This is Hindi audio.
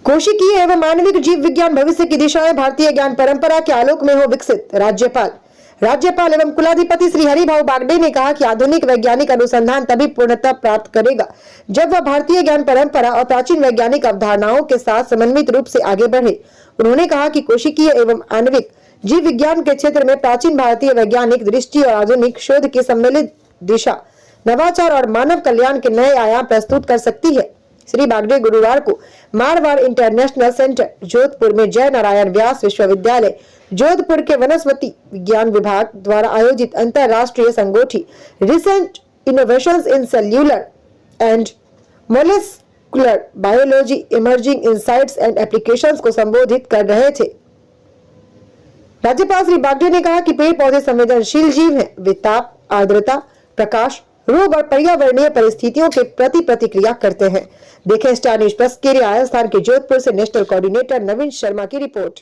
कोशिकीय एवं आणविक जीव विज्ञान भविष्य की दिशा में भारतीय ज्ञान परंपरा के आलोक में हो विकसित। राज्यपाल एवं कुलाधिपति श्री हरिभाऊ बागडे ने कहा कि आधुनिक वैज्ञानिक अनुसंधान तभी पूर्णता प्राप्त करेगा जब वह भारतीय ज्ञान परंपरा और प्राचीन वैज्ञानिक अवधारणाओं के साथ समन्वित रूप से आगे बढ़े। उन्होंने कहा कि कोशिकीय एवं आणविक जीव विज्ञान के क्षेत्र में प्राचीन भारतीय वैज्ञानिक दृष्टि और आधुनिक शोध की सम्मिलित दिशा नवाचार और मानव कल्याण के नए आयाम प्रस्तुत कर सकती है। श्री बागडे गुरुवार को मारवाड़ इंटरनेशनल सेंटर जोधपुर में जय नारायण व्यास विश्वविद्यालय जोधपुर के वनस्पति विज्ञान विभाग द्वारा आयोजित अंतरराष्ट्रीय संगोष्ठी recent innovations in cellular and molecular biology emerging insights and applications को संबोधित कर रहे थे। राज्यपाल श्री बागडे ने कहा कि पेड़ पौधे संवेदनशील जीव हैं। वे ताप, आर्द्रता, प्रकाश, रोग और पर्यावरणीय परिस्थितियों के प्रति प्रतिक्रिया करते हैं। देखें स्टार न्यूज प्लस के लिए राजस्थान के जोधपुर से नेशनल कोऑर्डिनेटर नवीन शर्मा की रिपोर्ट।